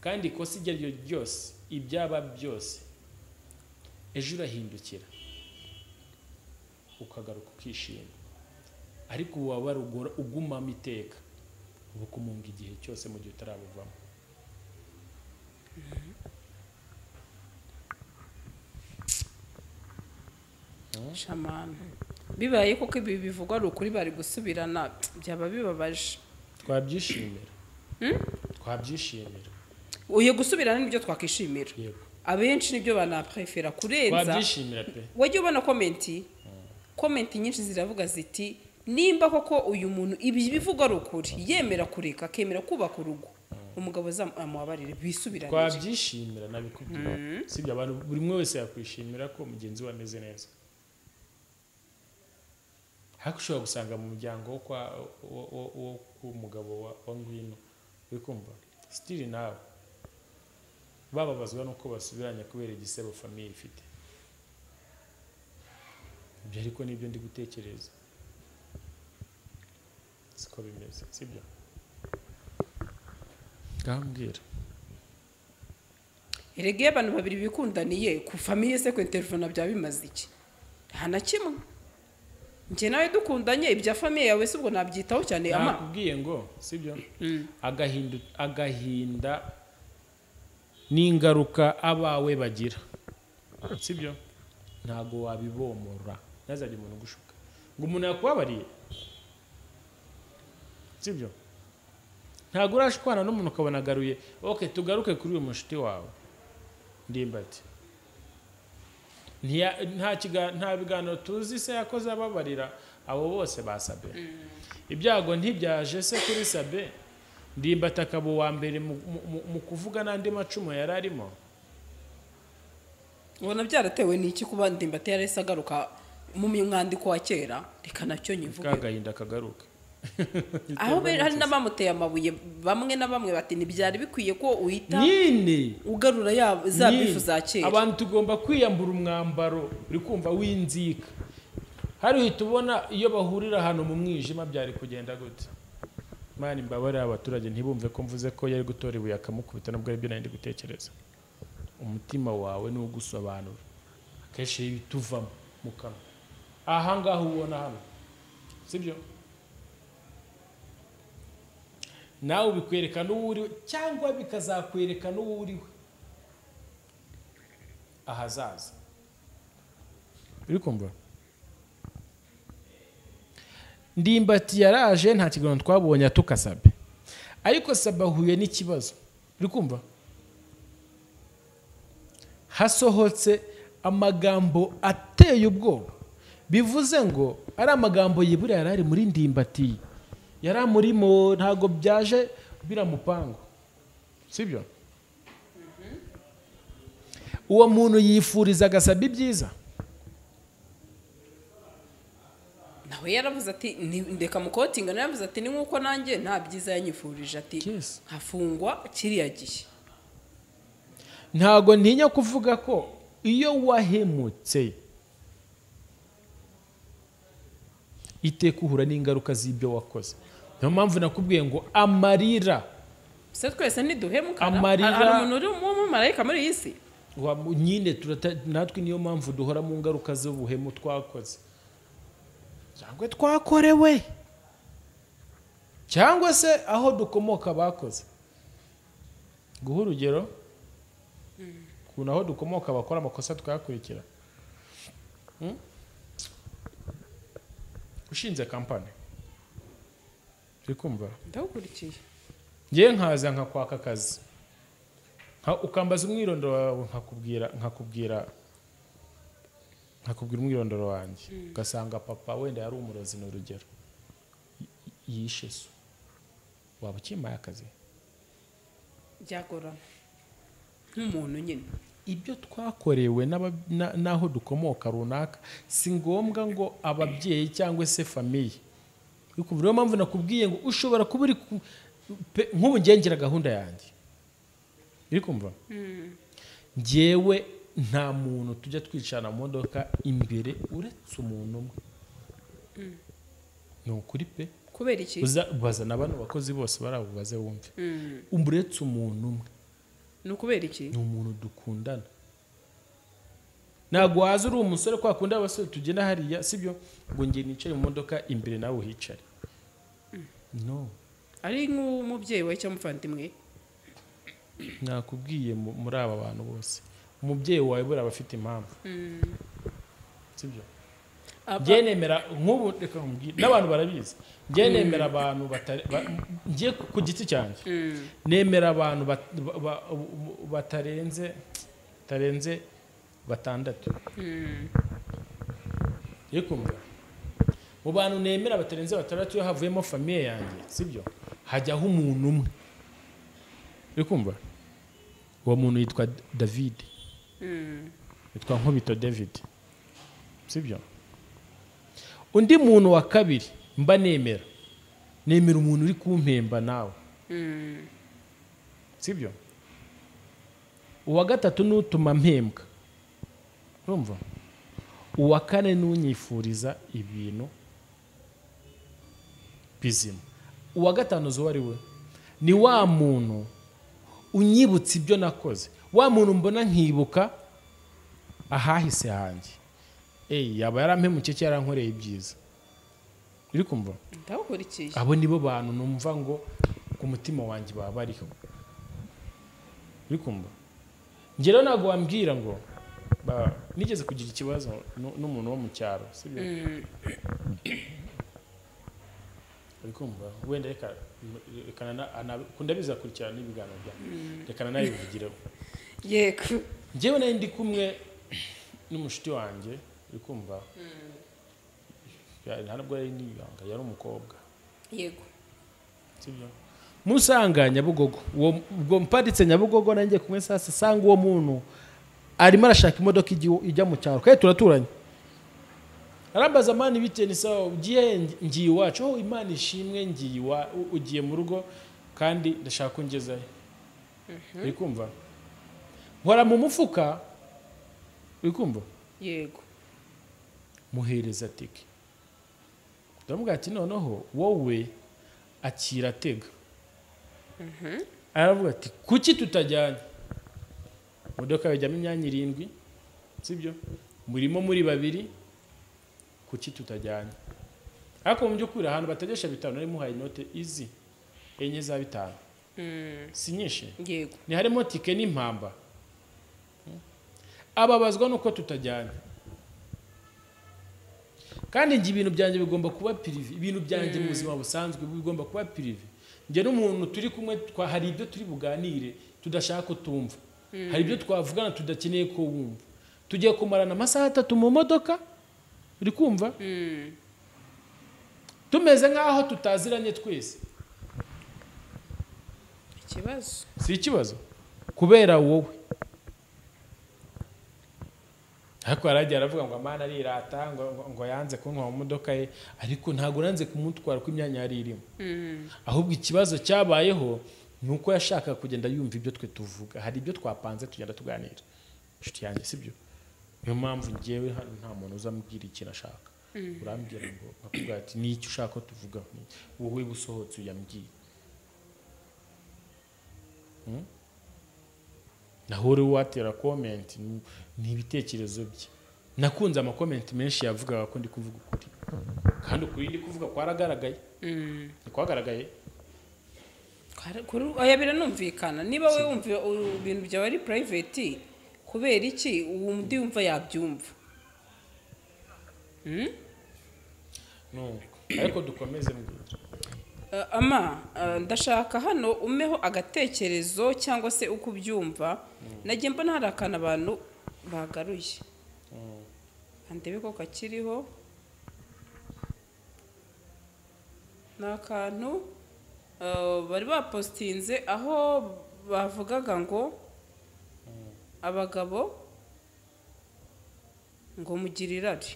kandi ikosa iryo ryo ryose ibyaba byose ejo urahindukira ukagaruka ukishima ariko ubu waba ugumamo iteka ubu kumunga igihe cyose mu gihe utarabuvamo shamana bibaye koko ibi bivugwa ari ukuri bari gusubirana byaba bibabaje twabyishimira uye gusubirana nibyo twakishimira yego abenshi nibyo banaprefera kurenza twabyishimira pe wajye ubona komenti nyinshi ziravuga ziti nimba koko uyu muntu ibi bivugwa ari ukuri yemera kureka akemera kubaka urugo umugabo amubabarire bisubirane twabyishimira nabikubwira sibyo abantu buri umwe wese yakwishimira ko mugenzi we ameze neza hako ushobora gusanga mu muryango wo umugabo wa ngwino wikumva still nawe bababazwa nuko basubiranye kubera igisebo famille ifite ibyo ariko nibyo ndi gutekereza siko bimeze sibyo gambwira erege abantu babiri bikundaniye ku famille se ko interview bya bimaze iki hana kimwe nje nawe dukundanye ibya famille yawe se ubwo nabyitaho cyane ama nakubwiye ngo sibyo agahinda n'ingaruka abawe bagira sibyo ntago wabibomora nazajye umuntu gushuka ngo umuntu yakubabariye sibyo ntabwo urashwana n'umuntu ukabona agaruye okay tugaruke kuri uyu mushuti wawe Ndimbati nta biganiro tuzi se yakoze ababarira abo bose basabe ibyago ntibyaje se kuri Sabe Ndimbati akaba uwa mbere mu kuvuga n'andi macumu yari arimo ubona byaratewe n'iki kuba Ndimbati yarese agaruka mu mwandiko wa kera reka nacyo nyivuge kagahinda kagaruka aho hari n'abamuteye amabuye bamwe na bamwe bati ntibyari bikwiye ko uhita nyine ugarura za bifu za kera abantu tugomba kwiyambura umwambaro uri kumva w'inzika hari uhita ubona iyo bahurira ahantu mu mwijima byari kugenda gute mani mbabare abaturage ntibumve ko mvuze ko yari gutora ibuye akamukubita nubwo ari byo nari gutekereza umutima wawe ni ugusobanura akenshi bituvamo mu kanwa aha ngaho ubona hano sibyo nawe bikwerekana uwo uriwe cyangwa bikazakwerekana uwo uriwe ahazaza uri kumva Ndimbati yaraje nta kiganiro twabonye atuka Sabe ariko Sabe ahuye n'ikibazo uri kumva hasohotse amagambo ateye ubwoba bivuze ngo ari amagambo yibura yarari muri Ndimbati yaramurimo ntago byaje biramupango sibyo uwo muntu yifuriza Sabe ibyiza nawe yaravuze ati ndeka mukotinga yaravuze ati ni nkuko nanjye nta byiza yanyifurije ati hafungwa kiriya gihe ntago ntinya kuvuga ko iyo wahemutse iteka uhura n'ingaruka z'ibyo wakoze niyo mpamvu nakubwiye ngo amarira se twese ntiduhemukana Amarira- hari umuntu uri mu marayika muri iyi si nyine natwe niyo mpamvu duhora mu ngaruka z'ubuhemu twakoze cyangwa twakorewe cyangwa se aho dukomoka bakoze guha urugero ukuntu aho dukomoka bakora amakosa twayakurikira ushinze kampani uri kumva ndagukurikiye ngewe nkaza nkakwaka akazi ukambaza umwirondoro wawe nkakubwira umwirondoro wanjye ugasanga papa wenda yari umurozi ni urugero yishe so waba ukimaye akazi byagorana nk'umuntu nyine ibyo twakorewe n'aho dukomoka runaka si ngombwa ngo ababyeyi cyangwa se famiye niyo mpamvu nakubwiye ngo ushobora kuba uri nk'ubu ngengera gahunda yanjye uri kumva ngewe nta muntu tujya twicana mu modoka imbere uretse umuntu umwe ni ukuri pe kubera iki bazana bano bakozi bose barabubaze wumve uretse umuntu umwe ni ukubera iki ni umuntu dukundana ntabwo waza uri umusore kwa kundi abasore tugenda hariya sibyo ngo ngiye nicare mu modoka imbere nawe uhicare no ari nk'umubyeyi wawe cyangwa umuvandimwe nakubwiye muri aba bantu bose umubyeyi wawe buriya aba afite impamvu sibyo njye nemera nk'ubu reka nkubwire n'abantu barabizi njye nemera abantu njye ku giti cyanjye nemera abantu batarenze batandatu yo kumva mu bantu nemera batarenze batandatu iyo havuyemo famiye yanjye sibyo hajyaho umuntu umwe yo kumva uwo muntu yitwa David yitwa Nkubito David sibyo undi muntu wa kabiri mba nemera umuntu uri kumpemba nawe sibyo uwa gatatu n'utuma mpembwa urumva uwa kane n'unyifuriza ibintu bizima uwa gatanu zo ari we ni wa muntu unyibutsa ibyo nakoze wa muntu mbona nkibuka ahahise hanjye yaba yarampemukiye cyangwa yarankoreye ibyiza uri kumva ndagukurikiye abo nibo bantu numva ngo ku mutima wanjye baba bariho uri kumva njye rero ntabwo wambwira ngo nigeze kugira ikibazo n'umuntu wo mu cyaro sibyo bikumva wenda reka kundabiza kurikirana n'ibiganiro bya rekana nayo bivugireho yego njyewe nari ndi kumwe n'umushiti wanjye bikumva ntabwo yari n'ibanga yari umukobwa yego sibyo musanga Nyabugogo ubwo mparitse Nyabugogo nanjye kumwe sasa sanga uwo muntu arimo arashaka imodoka ijya mu cyaro kandi turaturanye arambaza mani bite ni sawa ugiye ngiye iwacu Imana ishimwe ngiye ugiye mu rugo kandi ndashaka ko ngezayo uri kumva nkora mu mufuka uri kumva yego muhereza tike ndamubwira ati noneho wowe akira tega aravuga ati kuki tutajyanye imodoka yajyamo imyanya 7 sibyo murimo muri babiri kuki tutajyanye ariko mu by'ukuri ahantu bategesha 5 nari muhaye inote izi enye za 5 si nyinshi yego ni harimo tike n'impamba ababazwa nuko tutajyanye kandi ngi ibintu byanjye bigomba kuba privé ibintu byanjye mu buzima busanzwe bigomba kuba privé nge n'umuntu turi kumwe hari ibyo turi buganire tudashaka ko tumva hari ibyo twavugana tudakeneye ko wumva tugiye kumarana amasaha 3 mu modoka uri kumva tumeze nkaho tutaziranye twese ikibazo si ikibazo kubera wowe ariko aragiye aravuga ngo amana arirata ngo yanze kuntwa mu modoka ye ariko ntago nanze kumutwara ko imyanya yari irimo ahubwo ikibazo cyabayeho nuko yashaka kugenda yumva ibyo twe tuvuga hari ibyo twapanze tugenda tuganira inshuti yanjye sibyo niyo mpamvu ngewe nta muntu uzambwira ikintu ashaka urambwira ngo akubwira ati ni icyo ushaka ko tuvuga wowe busohotse uyambwiye nahore watera comment ni ibitekerezo bye nakunze ama comment menshi yavugaga ko ndi kuvuga ukuri kandi ukuri ndi kuvuga kwaragaragaye kwagaragaye aya biranumvikana niba we wumva ibintu byawe ari private kubera iki undi wumva yabyumva no ariko dukomeze mbwira ndashaka hano umeho agatekerezo cyangwa se uko ubyumva nagiye mbona hari akantu abantu bagaruye andebe ko kakiriho ni akantu bari bapostinze aho bavugaga ngo abagabo ngo mugire irari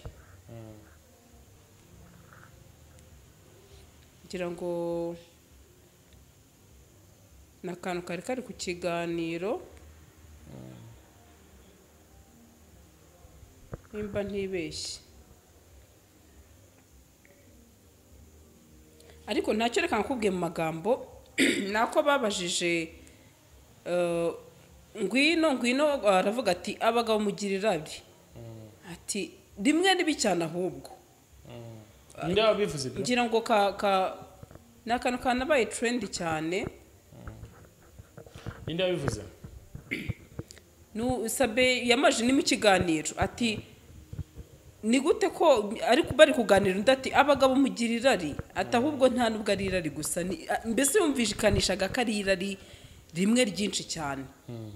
ngira ngo ni akantu kari ku kiganiro nimba ntibeshye ariko ntacyo reka nkubwiye mu magambo nako babajije ngwino aravuga ati abagabo mugira irari ati rimwe ribi cyane ahubwo nda bivuze ngira ngo ni akantu kanabaye trend cyane nda bivuze Sabe yamaje ni mu kiganiro ati ni gute ko ariko bari kuganira undi ati abagabo mugira irari ati ahubwo nta nubwo ari irari gusa mbese yumvishikanishaga ko ari irari rimwe ryinshi cyane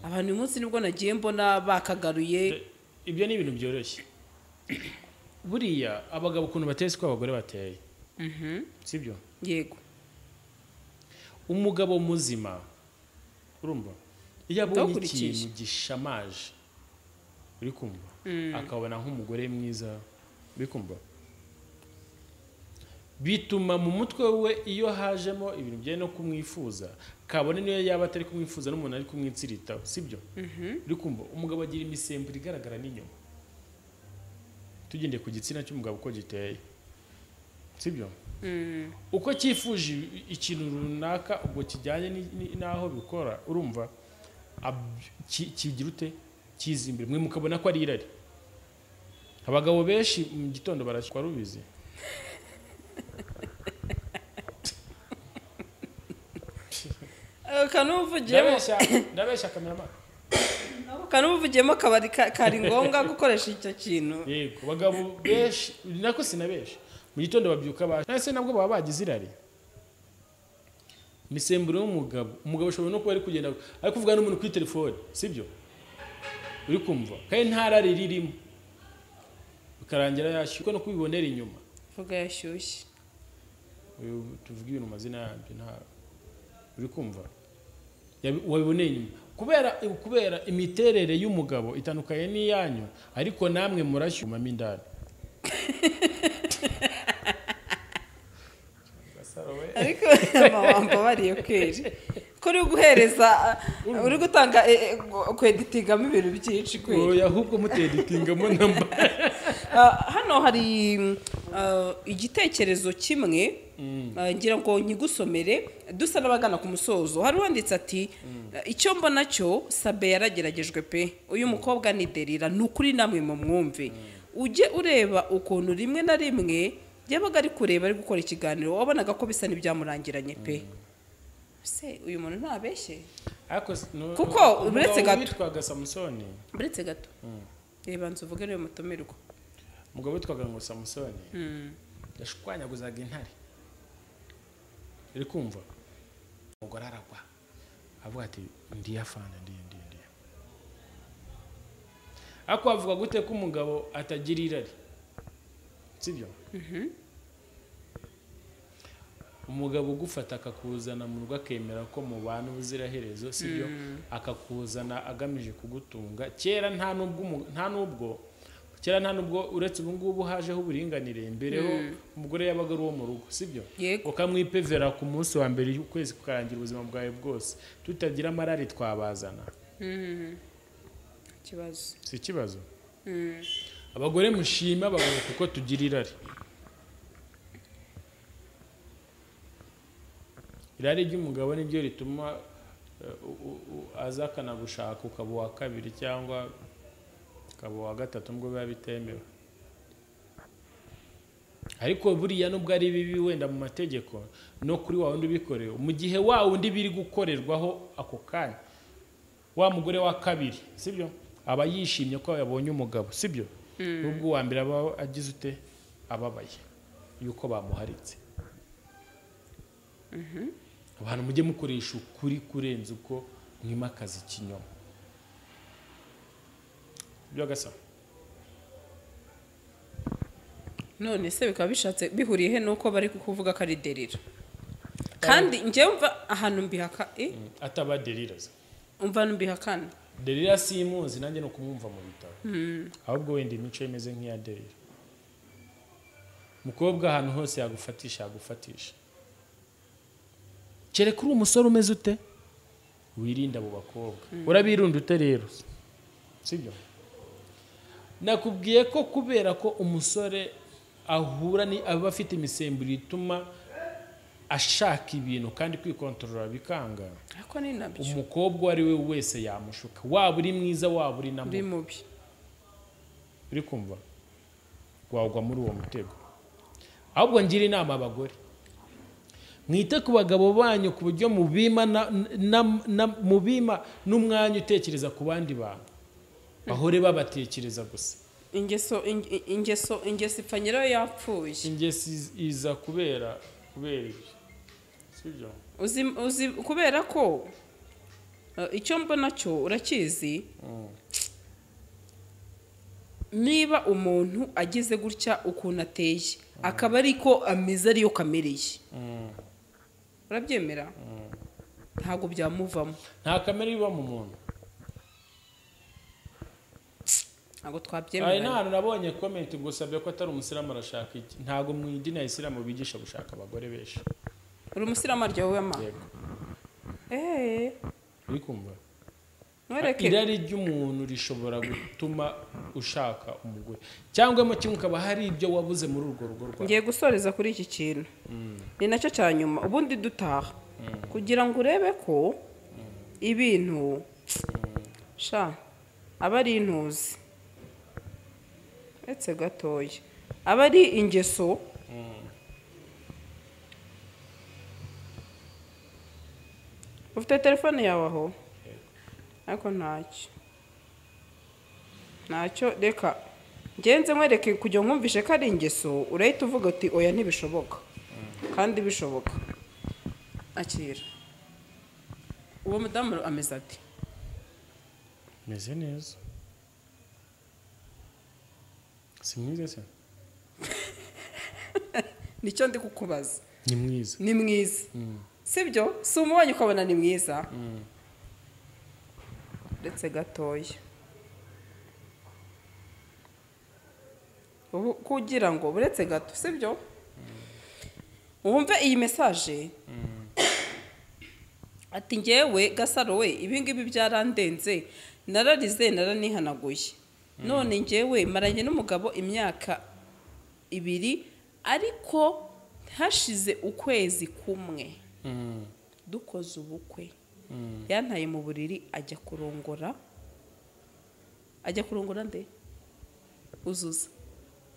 abantu uyu munsi nibwo nagiye mbona bakagaruye ibyo ni ibintu byoroshye buriya abagabo ukuntu bateze ko abagore bateye sibyo yego umugabo muzima urumva iyo abonye ikintu gishamaje uri kumva akabona nk'umugore mwiza uri kumva bituma mu mutwe we iyo hajemo ibintu bye no kumwifuza kabone niyo yaba atari kumwifuza n'umuntu ari kumwitsiritaho sibyo uri kumva umugabo agira imisemburo igaragara n'inyuma tugendeye ku gitsina cy'umugabo uko giteye sibyo uko cyifuje ikintu runaka ubwo kijyanye n'aho bikora urumva kigira ute kizimbire mwe mukabona ko ari irari abagabo benshi mu gitondo barashywa rubizi kanuvugiye ndabeshya kamera kanubuvugiyemo kabari kari ngombwa gukoresha icyo kintu. yego bagabo beshi nako sinabeshi mu gitondo babyuka nase nabwo baba bagize irari misemburo umugabo ashobora no kuba ari kugenda ari kuvuga n'umuntu kuri telefone sibyo uri kumva kandi ntarari ririmo bikarangira yashyuka no kubibonera inyuma vuga yashyushye tuvuga ibintu mazina yabyo nta uri kumva wabiboneye inyuma kubera imiterere y'umugabo itandukanye n'iyanyu ariko namwe murashyuma mindani ariko amawamba bariye kweri kuri guhereza uri gutanga kweditingamo ibintu byinshi kweri oya ahubwo muteditingamo namba hano hari igitekerezo kimwe ngira ngo nkigusomere dusa n'abagana ku musozo hari wanditse ati icyo mbona cyo Sabe yarageragejwe pe uyu mukobwa ni Delila nukuri namwe mu mwumve ujye ureba ukuntu rimwe na rimwe yabaga ari kureba ari gukora ikiganiro wabonaga ko bisa n'ibyamurangiranye pe se uyu muntu ntabeshye kuko uretse gato witwaga Samusoni uretse gato reba nzuvuge niwe mutumirwa umugabo witwaga ngo Samusoni yashwanyaguzaga intare iri kumva umugore aragwa avuga ati ndi afana ndi ako avuga gute ko umugabo atagira irari sibyo umugabo ugufata akakuzana mu rugo akemera ko mubana ubuziraherezo sibyo akakuzana agamije kugutunga kera nta nubwo uretse ubu ngubu hajeho uburinganire mbereho umugore yabaga ari uwo mu rugo sibyo ukamwipevera ku munsi wa mbere y'ukwezi kukarangira ubuzima bwawe bwose tutagira amarari twabazana si ikibazo abagore mushima abagabo kuko tugira irari irari ry'umugabo nibyo rituma aza akanagushaka ukaba uwa kabiri cyangwa ukaba uwa gatatu nubwo biba bitemewe ariko buriya nubwo ari bibi wenda mu mategeko no kuri wa wundi ubikorewe mu gihe wa wundi biri gukorerwaho ako kanya wa mugore wa kabiri sibyo aba yishimye ko yabonye umugabo sibyo nubwo uwa mbere aba agize ute ababaye yuko bamuharitse abantu mujye mukoresha ukuri kurenza uko mwimakaza ikinyoma byo gasa none se bikaba bishatse bihuriye he nuko bari kukuvuga ko ari Delila kandi njye mva ahantu mbihaka ataba Delila umva mbihakana Delila simuzi nanjye no kumwumva mu bitaro ahubwo wenda imico imeze nk'iya Delila mukobwa ahantu hose yagufatisha kereka uri umusore umeze ute wirinda abo bakobwa urabirunda ute rero sibyo nakubwiye ko kubera ko umusore ahura aba afite imisemburo ituma ashaka ibintu kandi kwikontorora bikanga ariko ni nabyo umukobwa ari we wese yamushuka waba uri mwiza waba uri mubi uri kumva wagwa muri uwo mutego ahubwo ngira inama abagore mwite ku bagabo banyu ku buryo mubima n'umwanya utekereza ku bandi bantu bahore babatekereza gusa ingeso ipfa nyirayo yapfuye ingeso iza kubera ibyo sibyo uzi kubera ko icyo mbona cyo urakizi niba umuntu agize gutya ukuntu ateye akaba ariko ameze ariyo kamereye urabyemera ntabwo byamuvamo nta kamere iba mu muntu ntabwo twabyemera ari n'ahantu nabonye comment ngo usabye ko atari umusiramu arashaka iki ntabwo mu idini ya isilamu bigisha gushaka abagore benshi uri umusiramu aryowe ama uri kumva irari ry'umuntu rishobora gutuma ushaka umugore cyangwa mu kimwe ukaba hari ibyo wabuze muri urwo rugo rwawe ngiye gusoreza kuri iki kintu ni nacyo cya nyuma ubundi dutaha kugira ngo urebe ko ibintu aba ari intuzi uretse gatoya aba ari ingeso ufite telefone yawe aho ariko ntacyo ntacyo reka ngenze nkwereke kugira ngo nkumvishe ko ari ingeso urahita uvuga uti oya ntibishoboka kandi bishoboka akira uwo mudamu ameze ati meze neza si mwiza se nicyo ndi kukubaza ni mwiza ni mwiza sibyo si umubonye ukabona ni mwiza ndetse gatoya ubu kugira ngo buretse gato sibyo wumve iyi mesaje ati ngewe Gasaro we ibingibi byarandenze nararize naranihanaguye none ngewe maranye n'umugabo imyaka 2 ariko hashize ukwezi kumwe dukoze ubukwe yantaye mu buriri ajya kurongora nde uzuza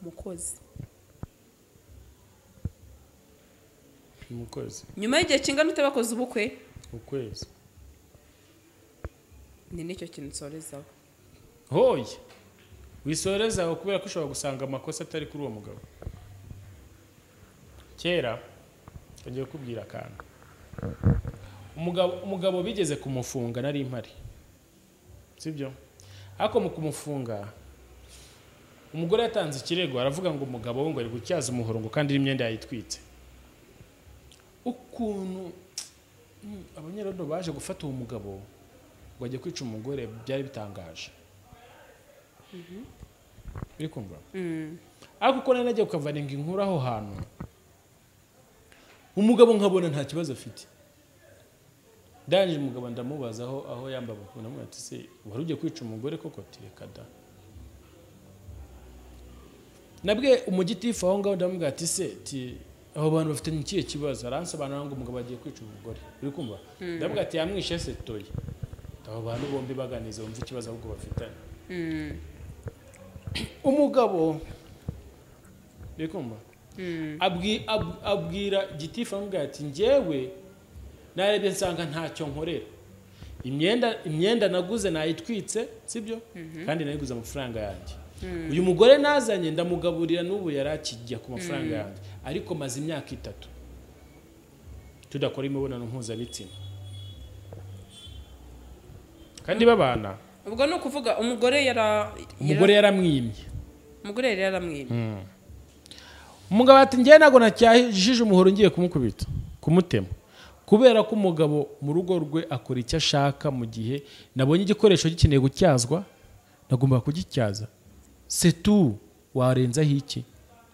umukozi nyuma y'igihe kingana ute bakoze ubukwe ukwezi ni nicyo kintu nsorezaho hoye wisorezaho kubera ko ushobora gusanga amakosa atari kuri uwo mugabo kera tugiye kubwira akantu umugabo bigeze kumufunga nari impari sibyo ariko mu kumufunga umugore yatanze ikirego aravuga ngo umugabo we ngo ari gutyaza umuhoro ngo kandi imyenda yayitwitse ukuntu abanyerondo baje gufata uwo mugabo ngo ajye kwica umugore byari bitangaje biri kumva ariko uko nagiye kukavaninga inkuru aho hantu umugabo nkabona nta kibazo afite ndangije umugabo ndamubaza aho yambaye ukuntu amwe ati se wari ugiye kwica umugore koko tireka da nabwe umugitifu aho ngaho ndamubwira ati se abo bantu bafite n'ikihe kibazo aransobanura ngo umugabo agiye kwica umugore uri kumva ndamubwira ati yamwishe se toye abo bantu bombi baganize bumva ikibazo ahubwo bafitanye umugabo uri kumva abwira gitifu amubwira ati njyewe narebye nsanga ntacyo nkorera imyenda naguze nayitwitse sibyo kandi nayiguze amafaranga yanjye uyu mugore nazanye ndamugaburira n'ubu yarakijya ku mafaranga yanjye ariko maze imyaka 3 tudakora imibonano mpuzabitsina kandi babana ubwo no kuvuga umugore yaramwimye umugabo ati ngiye nago nacyahije umuhoro ngiye kumukubita kumutema kubera ko umugabo mu rugo rwe akora icyo ashaka mu gihe nabonye igikoresho gikeneye gucyazwa nagomba kugicyaza setu warenzaho iki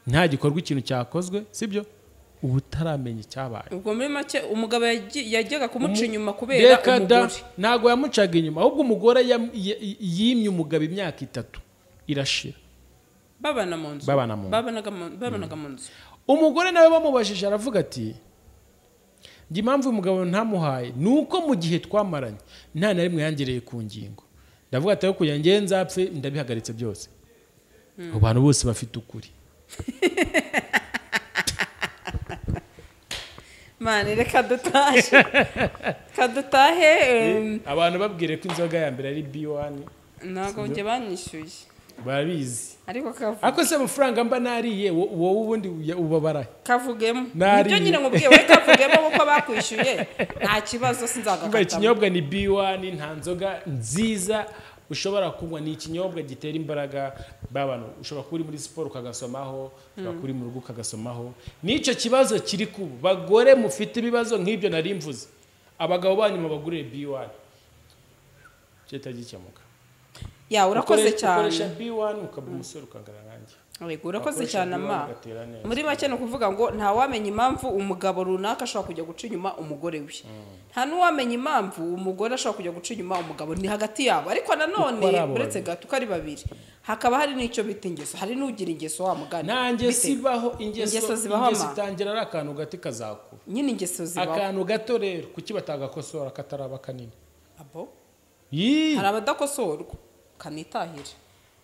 nta gikorwa ikintu cyakozwe sibyo ubu taramenya cyabaye ubwo muri make umugabo yajyaga kumuca inyuma kubera umugore ntago yamucaga inyuma ahubwo umugore yimye umugabo imyaka 3 irashira babana mu nzu babanaga mu nzu umugore nawe bamubajije aravuga ati njye impamvu umugabo ntamuhaye nuko mu gihe twamaranye nta na rimwe yangereye ku ngingo ndavuga ati ko yangiye nzapfe ndabihagaritse byose abantu bose bafite ukuri mane reka dutahe abantu babwire ko inzoga ya mbere ari B1 ntago njye banyishyuye barabizi ariko se amafaranga mba nariye wowe ubundi ubabarahe kavugemo nibyo nyine nkubwiye we kavugemo kuko bakwishyuye nta kibazo sinzagakata ikinyobwa ni B1 nta nzoga nziza ushobora kunywa ni ikinyobwa gitera imbaraga babano ushobora kuri muri siporo ukagasomaho ushobora kuri mu rugo ukagasomaho nicyo kibazo kiri ku bagore mufite ibibazo nk'ibyo nari mvuze abagabo banyuma bagurire B1 cyetagikemuka ya urakoze cyane ukoresha B1 ukaba umusore ukangana nanjye Yego urakoze cyane ama muri make no kuvuga ngo nta wamenya impamvu umugabo runaka ashobora kujya guca inyuma umugore we nta n'uwamenya impamvu umugore ashobora kujya guca inyuma umugabo ni hagati yabo ariko nanone uretse gato kari babiri hakaba hari n'icyo bita ingeso hari n'ugira ingeso wa mugani nanjye sibaho ingeso zitangira ari akantu gati kazakura nyine ingeso zibaho akantu gato rero kuki batagakosora kataraba kanini abo hari abadakosorwa kanitahira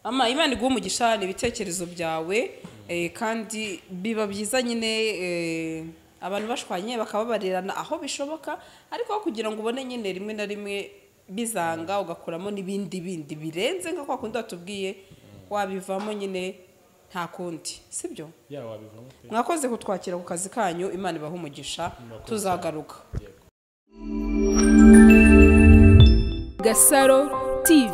ama Imana iguha umugisha n'ibitekerezo byawe kandi biba byiza nyine abantu bashwanye bakababarirana aho bishoboka ariko kugira ngo ubone nyine rimwe na rimwe bizanga ugakuramo n'ibindi bindi birenze nka kwa kundi watubwiye wabivamo nyine nta kundi sibyo ya wabivamo mwakoze kutwakira ku kazi kanyu Imana ibaha umugisha tuzagaruka Gasaro TV.